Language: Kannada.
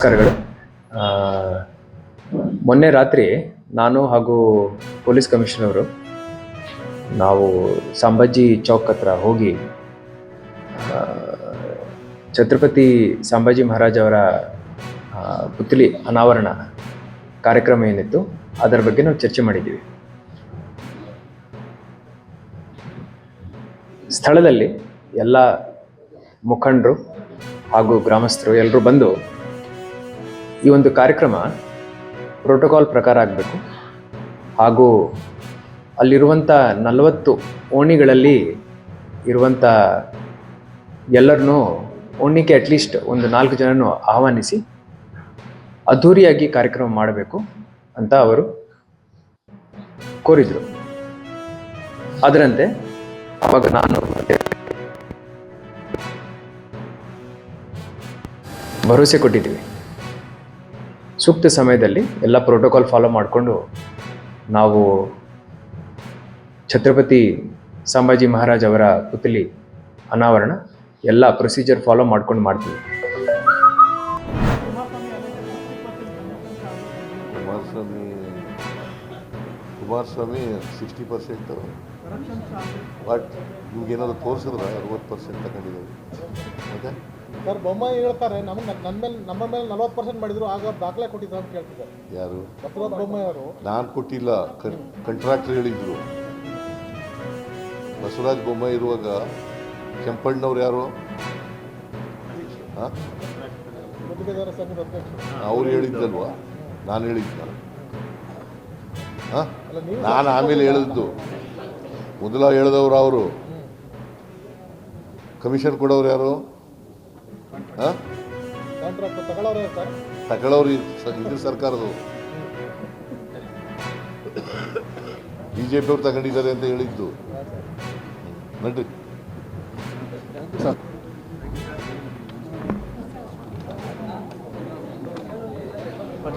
ನಮಸ್ಕಾರಗಳು. ಮೊನ್ನೆ ರಾತ್ರಿ ನಾನು ಹಾಗೂ ಪೊಲೀಸ್ ಕಮಿಷನರು ನಾವು ಸಂಭಾಜಿ ಚೌಕ್ ಹತ್ರ ಹೋಗಿ ಛತ್ರಪತಿ ಸಂಭಾಜಿ ಮಹಾರಾಜ್ ಅವರ ಪುತ್ಥಳಿ ಅನಾವರಣ ಕಾರ್ಯಕ್ರಮ ಏನಿತ್ತು ಅದರ ಬಗ್ಗೆ ನಾವು ಚರ್ಚೆ ಮಾಡಿದ್ದೀವಿ. ಸ್ಥಳದಲ್ಲಿ ಎಲ್ಲ ಮುಖಂಡರು ಹಾಗೂ ಗ್ರಾಮಸ್ಥರು ಎಲ್ಲರೂ ಬಂದು ಈ ಒಂದು ಕಾರ್ಯಕ್ರಮ ಪ್ರೋಟೋಕಾಲ್ ಪ್ರಕಾರ ಆಗಬೇಕು ಹಾಗೂ ಅಲ್ಲಿರುವಂಥ 40 ಓಣಿಗಳಲ್ಲಿ ಇರುವಂಥ ಎಲ್ಲರನ್ನೂ ಓಣಿಗೆ ಅಟ್ಲೀಸ್ಟ್ ಒಂದು 4 ಜನನೂ ಆಹ್ವಾನಿಸಿ ಅದ್ಧೂರಿಯಾಗಿ ಕಾರ್ಯಕ್ರಮ ಮಾಡಬೇಕು ಅಂತ ಅವರು ಕೋರಿದರು. ಅದರಂತೆ ಅವಾಗ ನಾನು ಭರವಸೆ ಕೊಟ್ಟಿದ್ದೀವಿ. ಸೂಕ್ತ ಸಮಯದಲ್ಲಿ ಎಲ್ಲ ಪ್ರೋಟೋಕಾಲ್ ಫಾಲೋ ಮಾಡಿಕೊಂಡು ನಾವು ಛತ್ರಪತಿ ಸಂಭಾಜಿ ಮಹಾರಾಜ್ ಅವರ ಪುತ್ಥಳಿ ಅನಾವರಣ ಎಲ್ಲ ಪ್ರೊಸೀಜರ್ ಫಾಲೋ ಮಾಡ್ಕೊಂಡು ಮಾಡ್ತೀವಿ. ಕುಮಾರಸ್ವಾಮಿ 60% ಬಟ್ ಇವಾಗೇನಾದ್ರು ತೋರಿಸಿದ್ರೆ 60% ತಗೊಂಡಿದ್ದೀವಿ. ಮತ್ತೆ ಸರ್ ಬೊಮ್ಮಾಯಿ ಹೇಳ್ತಾರೆ ನಮ್ಮ ಮೇಲೆ 40% ಮಾಡಿದ್ರು, ಆಗ ದಾಖಲೆ ಕೊಟ್ಟಿದ್ರು ಅಂತ ಕೇಳ್ತಿದ್ದಾರೆ. ಯಾರು? ಬಸವರಾಜ ಬೊಮ್ಮಾಯಿ ಅವರು. ನಾನು ಕೊಟ್ಟಿಲ್ಲ, ಕಂಟ್ರಾಕ್ಟರ್ ಹೇಳಿದ್ರು. ಬಸವರಾಜ ಬೊಮ್ಮಾಯಿ ಇರುವಾಗ ಕೆಂಪಣ್ಣವ್ರು ಯಾರು? ಗುತ್ತಿಗೆದಾರ ಸಂಘದ ಅಧ್ಯಕ್ಷ ಅವ್ರು ಹೇಳಿದ್ದಲ್ವಾ? ನಾನು ಹೇಳಿದ್ದ? ನಾನು ಆಮೇಲೆ ಹೇಳಿದ್ದು. ಮೊದಲ ಹೇಳಿದವ್ರು ಅವರು. ಕಮಿಷನ್ ಕೊಡೋರು ಯಾರು? ತಗೊಳ್ಳೋರು ಇದ್ರ ಸರ್ಕಾರದವರು. ಬಿಜೆಪಿ ಅವ್ರು ತಗೊಂಡಿದ್ದಾರೆ ಅಂತ ಹೇಳಿದ್ದು. ನಡ್ರಿ.